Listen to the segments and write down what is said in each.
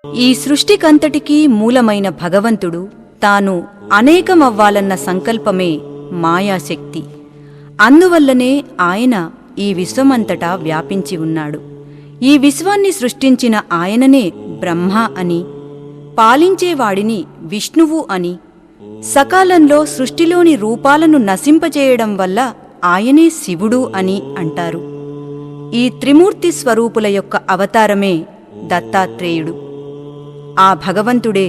ఈ సృష్టికంతటికీ మూలమైన భగవంతుడు తాను అనేకమవ్వాలన్న సంకల్పమే మాయాశక్తి. అందువల్లనే ఆయన ఈ విశ్వమంతటా వ్యాపించి ఉన్నాడు. ఈ విశ్వాన్ని సృష్టించిన ఆయననే బ్రహ్మ అని, పాలించేవాడిని విష్ణువు అని, సకాలంలో సృష్టిలోని రూపాలను నశింపజేయడం వల్ల ఆయనే శివుడు అని అంటారు. ఈ త్రిమూర్తి స్వరూపుల యొక్క అవతారమే దత్తాత్రేయుడు. ఆ భగవంతుడే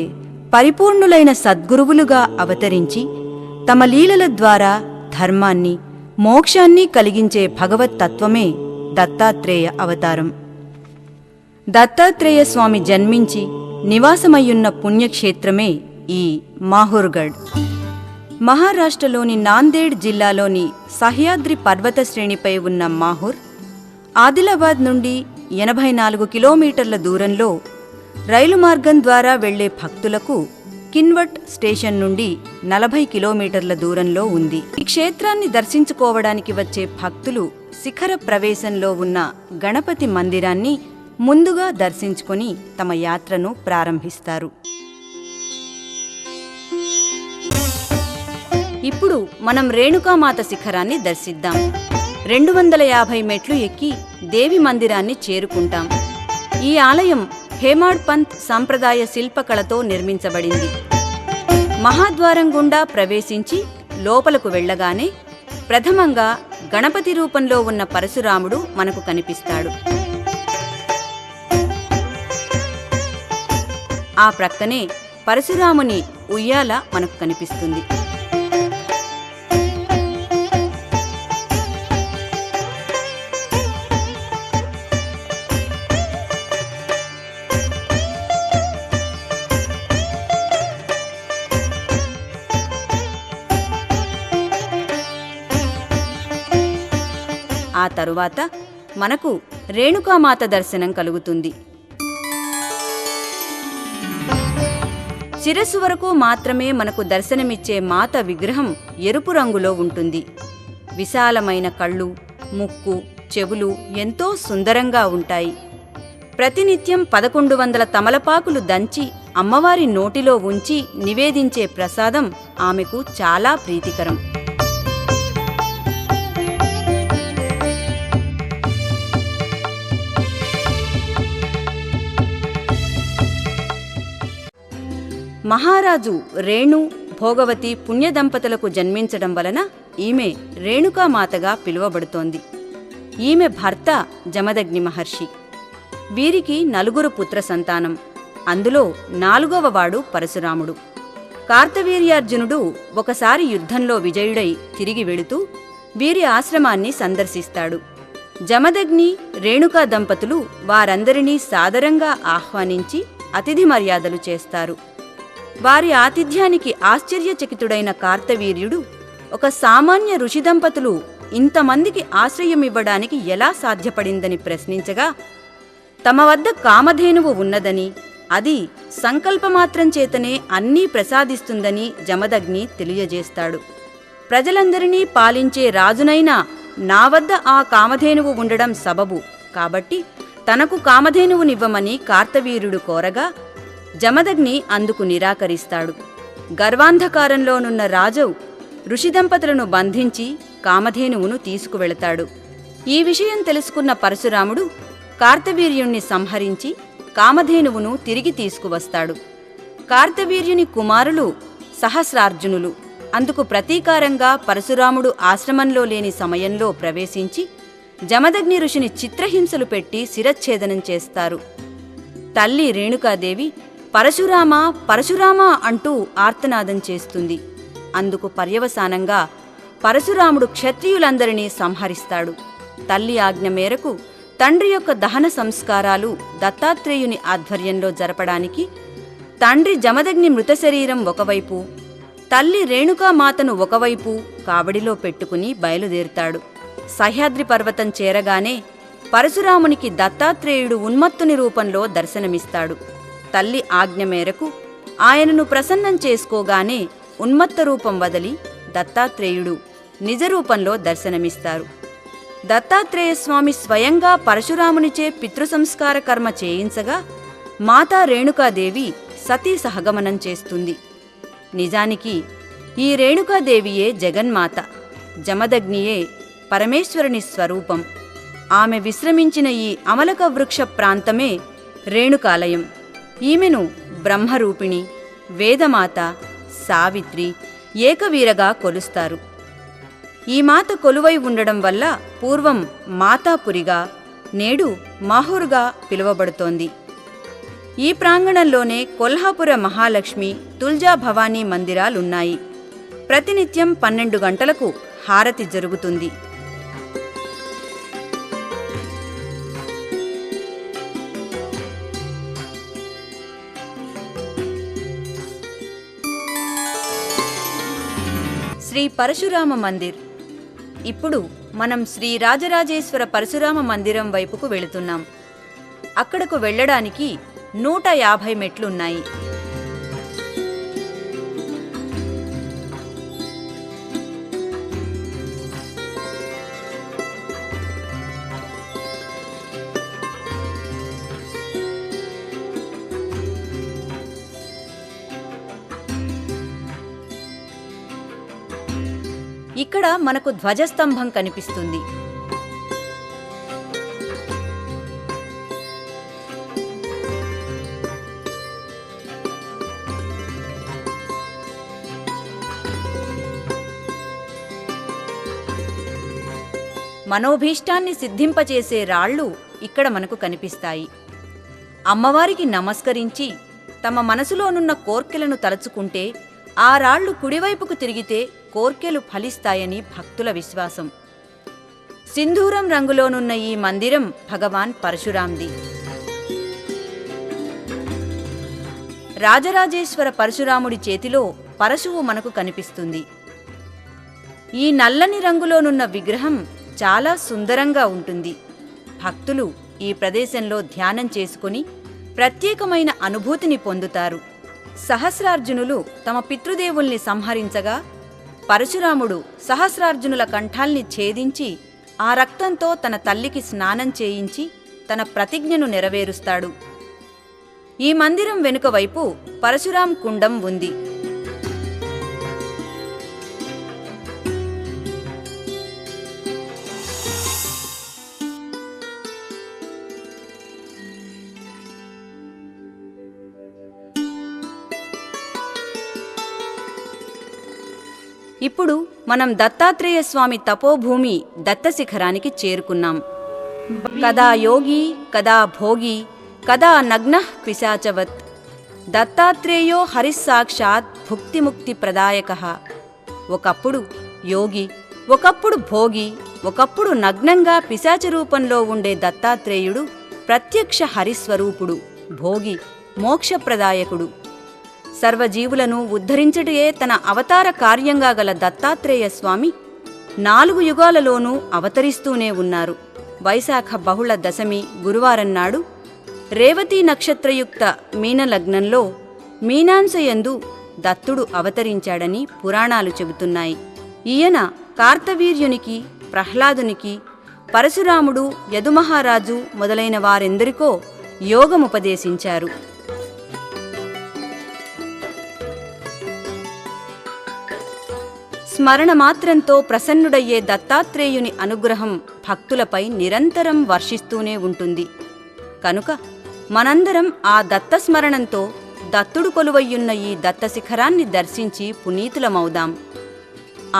పరిపూర్ణులైన సద్గురువులుగా అవతరించి తమ లీలల ద్వారా ధర్మాన్ని, మోక్షాన్ని కలిగించే భగవత్తత్వమే దత్తాత్రేయ అవతారం. దత్తాత్రేయ స్వామి జన్మించి నివాసమయ్యున్న పుణ్యక్షేత్రమే ఈ మాహూర్గఢ్. మహారాష్ట్రలోని నాందేడ్ జిల్లాలోని సహ్యాద్రి పర్వత శ్రేణిపై ఉన్న మాహూర్ ఆదిలాబాద్ నుండి 84 కిలోమీటర్ల దూరంలో, రైలు మార్గం ద్వారా వెళ్లే భక్తులకు కిన్వట్ స్టేషన్ నుండి 40 కిలోమీటర్ల దూరంలో ఉంది. ఈ క్షేత్రాన్ని దర్శించుకోవడానికి వచ్చే భక్తులు శిఖర ప్రవేశంలో ఉన్న గణపతి మందిరాన్ని ముందుగా దర్శించుకొని తమ యాత్రను ప్రారంభిస్తారు. ఇప్పుడు మనం రేణుకామాత శిఖరాన్ని దర్శిద్దాం. 250 మెట్లు ఎక్కి దేవి మందిరాన్ని చేరుకుంటాం. ఈ ఆలయం హేమాడ్ పంత్ సంప్రదాయ శిల్పకళతో నిర్మించబడింది. మహాద్వారం గుండా ప్రవేశించి లోపలకు వెళ్లగానే ప్రథమంగా గణపతి రూపంలో ఉన్న పరశురాముడు మనకు కనిపిస్తాడు. ఆ ప్రక్కనే పరశురాముని ఉయ్యాల మనకు కనిపిస్తుంది. ఆ తరువాత మనకు రేణుకామాత దర్శనం కలుగుతుంది. శిరస్సు వరకు మాత్రమే మనకు దర్శనమిచ్చే మాత విగ్రహం ఎరుపు రంగులో ఉంటుంది. విశాలమైన కళ్ళు, ముక్కు, చెవులు ఎంతో సుందరంగా ఉంటాయి. ప్రతినిత్యం 1100 తమలపాకులు దంచి అమ్మవారి నోటిలో ఉంచి నివేదించే ప్రసాదం ఆమెకు చాలా ప్రీతికరం. మహారాజు రేణు, భోగవతి పుణ్యదంపతులకు జన్మించడం వలన ఈమె రేణుకామాతగా పిలువబడుతోంది. ఈమె భర్త జమదగ్ని మహర్షి. వీరికి 4 పుత్ర సంతానం. అందులో 4వ వాడు పరశురాముడు. కార్తవీర్యార్జునుడు ఒకసారి యుద్ధంలో విజయుడై తిరిగి వెళుతూ వీరి ఆశ్రమాన్ని సందర్శిస్తాడు. జమదగ్ని, రేణుకా దంపతులు వారందరినీ సాదరంగా ఆహ్వానించి అతిథి మర్యాదలు చేస్తారు. వారి ఆతిథ్యానికి ఆశ్చర్యచకితుడైన కార్తవీర్యుడు ఒక సామాన్య ఋషి దంపతులు ఇంతమందికి ఆశ్రయమివ్వడానికి ఎలా సాధ్యపడిందని ప్రశ్నించగా, తమ వద్ద కామధేనువు ఉన్నదని, అది సంకల్పమాత్రం చేతనే అన్నీ ప్రసాదిస్తుందని జమదగ్ని తెలియజేస్తాడు. ప్రజలందరినీ పాలించే రాజునైనా నా వద్ద ఆ కామధేనువు ఉండడం సబబు కాబట్టి తనకు కామధేనువునివ్వమని కార్తవీర్యుడు కోరగా జమదగ్ని అందుకు నిరాకరిస్తాడు. గర్వాంధకారంలోనున్న రాజు ఋషిదంపతులను బంధించి కామధేనువును తీసుకువెళతాడు. ఈ విషయం తెలుసుకున్న పరశురాముడు కార్తవీర్యుణ్ణి సంహరించి కామధేనువును తిరిగి తీసుకువస్తాడు. కార్తవీర్యుని కుమారులు సహస్రార్జునులు అందుకు ప్రతీకారంగా పరశురాముడు ఆశ్రమంలో లేని సమయంలో ప్రవేశించి జమదగ్ని ఋషిని చిత్రహింసలు పెట్టి శిరచ్ఛేదనం చేస్తారు. తల్లి రేణుకాదేవి పరశురామ పరశురామ అంటూ ఆర్తనాదం చేస్తుంది. అందుకు పర్యవసానంగా పరశురాముడు క్షత్రియులందరినీ సంహరిస్తాడు. తల్లి ఆజ్ఞ మేరకు తండ్రి యొక్క దహన సంస్కారాలు దత్తాత్రేయుని ఆధ్వర్యంలో జరపడానికి తండ్రి జమదగ్ని మృతశరీరం ఒకవైపు, తల్లి రేణుకామాతను ఒకవైపు కావడిలో పెట్టుకుని బయలుదేరుతాడు. సహ్యాద్రి పర్వతం చేరగానే పరశురామునికి దత్తాత్రేయుడు ఉన్మత్తుని రూపంలో దర్శనమిస్తాడు. తల్లి ఆజ్ఞ మేరకు ఆయనను ప్రసన్నం చేసుకోగానే ఉన్మత్త రూపం వదిలి దత్తాత్రేయుడు నిజరూపంలో దర్శనమిస్తారు. దత్తాత్రేయ స్వామి స్వయంగా పరశురామునిచే పితృసంస్కార కర్మ చేయించగా మాతా రేణుకాదేవి సతీ సహగమనం చేస్తుంది. నిజానికి ఈ రేణుకాదేవియే జగన్మాత, జమదగ్నియే పరమేశ్వరుని స్వరూపం. ఆమె విశ్రమించిన ఈ అమలక వృక్ష ప్రాంతమే రేణుకాలయం. ఈమెను బ్రహ్మరూపిణి, వేదమాత, సావిత్రి, ఏకవీరగా కొలుస్తారు. ఈ మాత కొలువై ఉండడం వల్ల పూర్వం మాతాపురిగా, నేడు మాహూర్గా పిలువబడుతోంది. ఈ ప్రాంగణంలోనే కొల్హాపుర మహాలక్ష్మి, తుల్జా భవానీ మందిరాలున్నాయి. ప్రతినిత్యం 12 గంటలకు హారతి జరుగుతుంది. శ్రీ పరశురామ మందిర్. ఇప్పుడు మనం శ్రీ రాజరాజేశ్వర పరశురామ మందిరం వైపుకు వెళుతున్నాం. అక్కడకు వెళ్ళడానికి 150 మెట్లున్నాయి. ఇక్కడ మనకు ధ్వజస్తంభం కనిపిస్తుంది. మనోభీష్టాన్ని సిద్ధింపచేసే రాళ్ళు ఇక్కడ మనకు కనిపిస్తాయి. అమ్మవారికి నమస్కరించి తమ మనసులోనున్న కోర్కెలను తలచుకుంటే ఆ రాళ్లు కుడివైపుకు తిరిగితే కోర్కెలు ఫలిస్తాయని భక్తుల విశ్వాసం. సింధూరం రంగులోనున్న ఈ మందిరం భగవాన్ పరశురాంది. రాజరాజేశ్వర పరశురాముడి చేతిలో పరశువు మనకు కనిపిస్తుంది. ఈ నల్లని రంగులోనున్న విగ్రహం చాలా సుందరంగా ఉంటుంది. భక్తులు ఈ ప్రదేశంలో ధ్యానం చేసుకుని ప్రత్యేకమైన అనుభూతిని పొందుతారు. సహస్రార్జునులు తమ పితృదేవుల్ని సంహరించగా పరశురాముడు సహస్రార్జునుల కంఠాల్ని ఛేదించి ఆ రక్తంతో తన తల్లికి స్నానం చేయించి తన ప్రతిజ్ఞను నెరవేరుస్తాడు. ఈ మందిరం వెనుక వైపు పరశురాం కుండం ఉంది. ఇప్పుడు మనం దత్తాత్రేయ స్వామి తపోభూమి దత్తశిఖరానికి చేరుకున్నాం. కదా యోగి కదా భోగి కదా నగ్నః పిశాచవత్ దత్తాత్రేయో హరిస్సాక్షాత్ భుక్తిముక్తి ప్రదాయకః. ఒకప్పుడు యోగి, ఒకప్పుడు భోగి, ఒకప్పుడు నగ్నంగా పిశాచ రూపంలో ఉండే దత్తాత్రేయుడు ప్రత్యక్ష హరిస్వరూపుడు, భోగి, మోక్షప్రదాయకుడు. సర్వజీవులను ఉద్ధరించుటయే తన అవతార కార్యంగా గల దత్తాత్రేయ స్వామి 4 యుగాలలోనూ అవతరిస్తూనే ఉన్నారు. వైశాఖ బహుళ దశమి గురువారం నాడు రేవతీ నక్షత్రయుక్త మీనలగ్నంలో మీనాంశయందు దత్తుడు అవతరించాడని పురాణాలు చెబుతున్నాయి. ఈయన కార్తవీర్యునికి, ప్రహ్లాదునికి, పరశురాముడు, యదుమహారాజు మొదలైన వారెందరికో యోగముపదేశించారు. స్మరణ మాత్రంతో ప్రసన్నుడయ్యే దత్తాత్రేయుని అనుగ్రహం భక్తులపై నిరంతరం వర్షిస్తూనే ఉంటుంది. కనుక మనందరం ఆ దత్తస్మరణంతో దత్తుడు కొలువయ్యున్న ఈ దత్తశిఖరాన్ని దర్శించి పునీతులమవుదాం.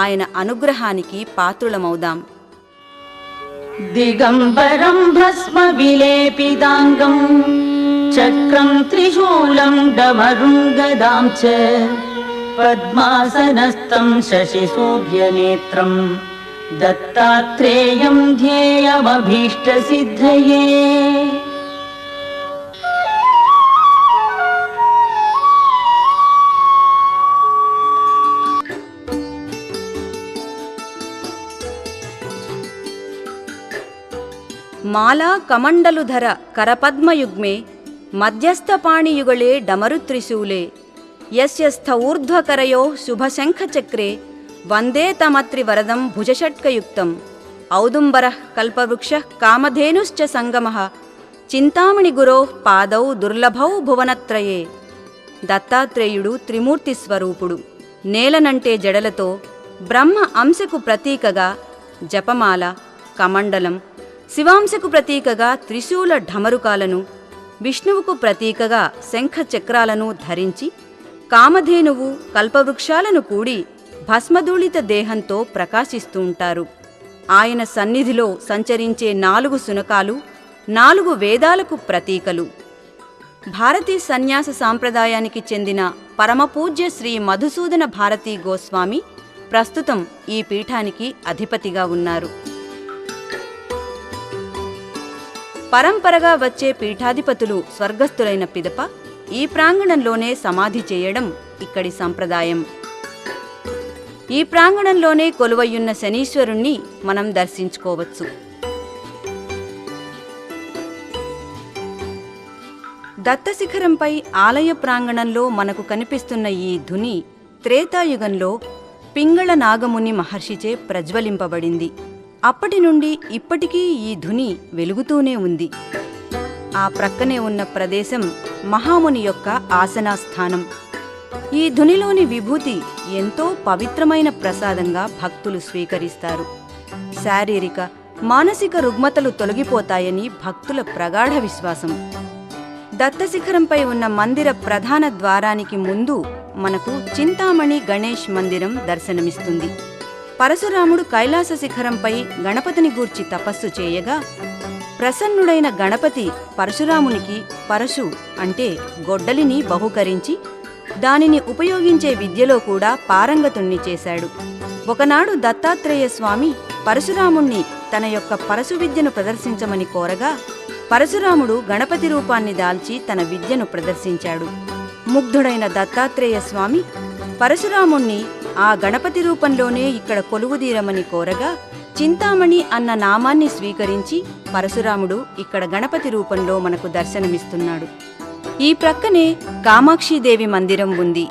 ఆయన అనుగ్రహానికి పాత్రులమవుదాం. దిగంబరం భస్మ విలేపితాంగం చక్రం త్రిశూలం డమరుం గదాం చ పద్మాసనస్థం శశిసూర్యనేత్రం దత్తాత్రేయం ధ్యేయమభీష్టసిద్ధయే. మాలా కమండలుధర కరపద్మయుగ్మే మధ్యస్థపాణియుగళే డమరుత్రిశూలే యస్యస్థ ఊర్ధ్వకరయో శుభశంఖచక్రే వందే తమత్రివరదం భుజషట్కయుక్తం ఔదుంబరః కల్పవృక్షః కామధేనుశ్చ సంగమః చింతామణి గురోః పాదౌ దుర్లభౌ భువనత్రయే. దత్తాత్రేయుడు త్రిమూర్తి స్వరూపుడు. నేలనంటే జడలతో బ్రహ్మ అంశకు ప్రతీకగా జపమాల, కమండలం, శివాంశకు ప్రతీకగా త్రిశూల ఢమరుకాలను, విష్ణువుకు ప్రతీకగా శంఖ చక్రాలను ధరించి కామధేనువు, కల్పవృక్షాలను కూడి భస్మధూళిత దేహంతో ప్రకాశిస్తూ ఉంటారు. ఆయన సన్నిధిలో సంచరించే 4 శునకాలు 4 వేదాలకు ప్రతీకలు. భారతీ సన్యాస సాంప్రదాయానికి చెందిన పరమపూజ్య శ్రీ మధుసూదన భారతీ గోస్వామి ప్రస్తుతం ఈ పీఠానికి అధిపతిగా ఉన్నారు. పరంపరగా వచ్చే పీఠాధిపతులు స్వర్గస్థులైన పిదప ఈ ప్రాంగణంలోనే సమాధి చేయడం ఇక్కడి సంప్రదాయం. ఈ ప్రాంగణంలోనే కొలువయ్యున్న శనీశ్వరుణ్ణి మనం దర్శించుకోవచ్చు. దత్తశిఖరంపై ఆలయ ప్రాంగణంలో మనకు కనిపిస్తున్న ఈ ధుని త్రేతాయుగంలో పింగళ నాగముని మహర్షిచే ప్రజ్వలింపబడింది. అప్పటి నుండి ఇప్పటికీ ఈ ధుని వెలుగుతూనే ఉంది. ఆ ప్రక్కనే ఉన్న ప్రదేశం మహాముని యొక్క ఆసనాస్థానం. ఈ ధునిలోని విభూతి ఎంతో పవిత్రమైన ప్రసాదంగా భక్తులు స్వీకరిస్తారు. శారీరక, మానసిక రుగ్మతలు తొలగిపోతాయని భక్తుల ప్రగాఢ విశ్వాసం. దత్తశిఖరంపై ఉన్న మందిర ప్రధాన ద్వారానికి ముందు మనకు చింతామణి గణేష్ మందిరం దర్శనమిస్తుంది. పరశురాముడు కైలాస శిఖరంపై గణపతిని గూర్చి తపస్సు చేయగా ప్రసన్నుడైన గణపతి పరశురామునికి పరశు అంటే గొడ్డలిని బహుకరించి దానిని ఉపయోగించే విద్యలో కూడా పారంగతుణ్ణి చేశాడు. ఒకనాడు దత్తాత్రేయ స్వామి పరశురాముణ్ణి తన యొక్క పరశు విద్యను ప్రదర్శించమని కోరగా పరశురాముడు గణపతి రూపాన్ని దాల్చి తన విద్యను ప్రదర్శించాడు. ముగ్ధుడైన దత్తాత్రేయ స్వామి పరశురాముణ్ణి ఆ గణపతి రూపంలోనే ఇక్కడ కొలువుదీరమని కోరగా చింతామణి అన్న నామాన్ని స్వీకరించి పరశురాముడు ఇక్కడ గణపతి రూపంలో మనకు దర్శనమిస్తున్నాడు. ఈ ప్రక్కనే కామాక్షీదేవి మందిరం ఉంది.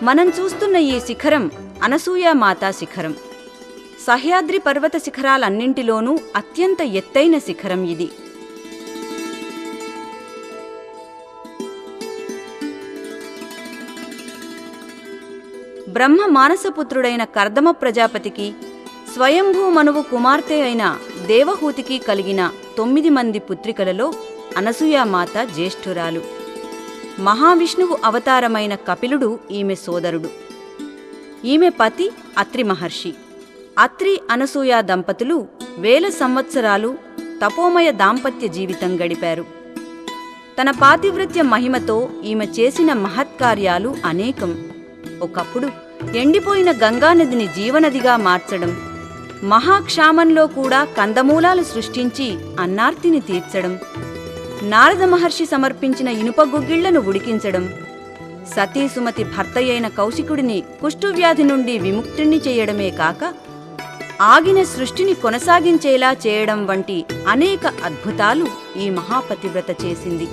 మనం చూస్తున్న ఈ శిఖరం అనసూయామాతా శిఖరం. సహ్యాద్రి పర్వత శిఖరాలన్నింటిలోనూ అత్యంత ఎత్తైన శిఖరం ఇది. బ్రహ్మ మానసపుత్రుడైన కర్దమ ప్రజాపతికి స్వయంభూ మనువు కుమార్తె అయిన దేవహూతికి కలిగిన 9 మంది పుత్రికలలో అనసూయామాత జ్యేష్ఠురాలు. మహావిష్ణువు అవతారమైన కపిలుడు ఈమె సోదరుడు. ఈమె పతి అత్రి మహర్షి. అత్రి అనసూయ దంపతులు 1000 సంవత్సరాలు తపోమయ దాంపత్య జీవితం గడిపారు. తన పాతివ్రత్య మహిమతో ఈమె చేసిన మహత్కార్యాలు అనేకం. ఒకప్పుడు ఎండిపోయిన గంగానదిని జీవనదిగా మార్చడం, మహాక్షామంలో కూడా కందమూలాలు సృష్టించి అన్నార్తిని తీర్చడం, నారద మహర్షి సమర్పించిన ఇనుప గుగ్గిళ్లను ఉడికించడం, సతీసుమతి భర్తయైన కౌశికుడిని కుష్ఠువ్యాధి నుండి విముక్తుణ్ణి చేయడమే కాక ఆగిన సృష్టిని కొనసాగించేలా చేయడం వంటి అనేక అద్భుతాలు ఈ మహాపతివ్రత చేసింది.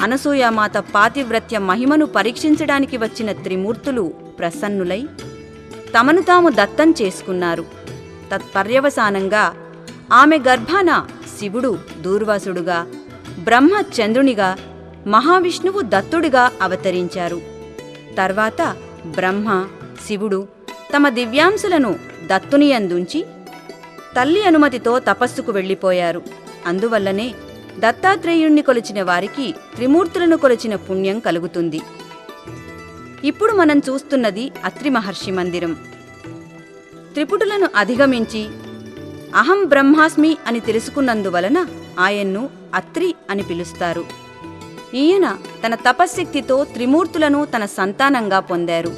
అనసూయామాత పాతివ్రత్య మహిమను పరీక్షించడానికి వచ్చిన త్రిమూర్తులు ప్రసన్నులై తమను తాము దత్తం చేసుకున్నారు. తత్పర్యవసానంగా ఆమె గర్భాన శివుడు దూర్వాసుడుగా, బ్రహ్మ చంద్రునిగా, మహావిష్ణువు దత్తుడిగా అవతరించారు. తర్వాత బ్రహ్మ, శివుడు తమ దివ్యాంశులను దత్తునియందుంచి తల్లి అనుమతితో తపస్సుకు వెళ్ళిపోయారు. అందువల్లనే దత్తాత్రేయుణ్ణి కొలిచిన వారికి త్రిమూర్తులను కొలిచిన పుణ్యం కలుగుతుంది. ఇప్పుడు మనం చూస్తున్నది అత్రి మహర్షి మందిరం. త్రిపుటులను అధిగమించి అహం బ్రహ్మాస్మి అని తెలుసుకున్నందువలన ఆయన్ను అత్రి అని పిలుస్తారు. ఈయన తన తపశ్శక్తితో త్రిమూర్తులను తన సంతానంగా పొందారు.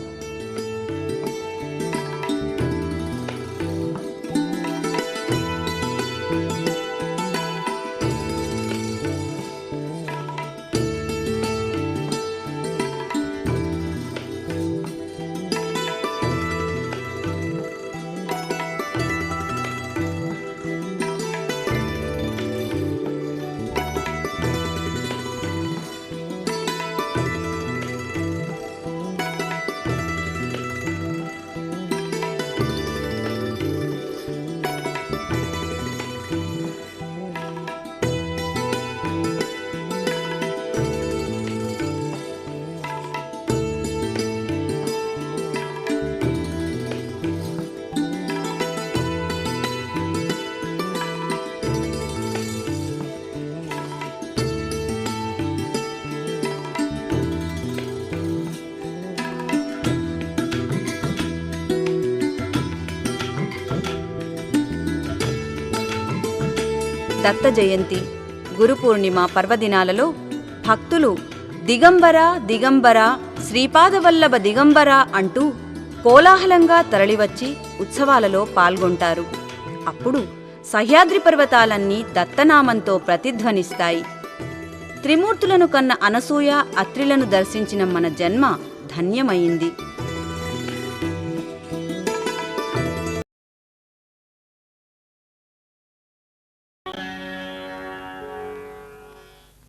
దత్త జయంతి, గురు పూర్ణిమ పర్వదినాలలో భక్తులు దిగంబర దిగంబర శ్రీపాదవల్లభ దిగంబర అంటూ కోలాహలంగా తరలివచ్చి ఉత్సవాలలో పాల్గొంటారు. అప్పుడు సహ్యాద్రి పర్వతాలన్నీ దత్తనామంతో ప్రతిధ్వనిస్తాయి. త్రిమూర్తులను కన్న అనసూయ, అత్రిలను దర్శించిన మన జన్మ ధన్యమైంది.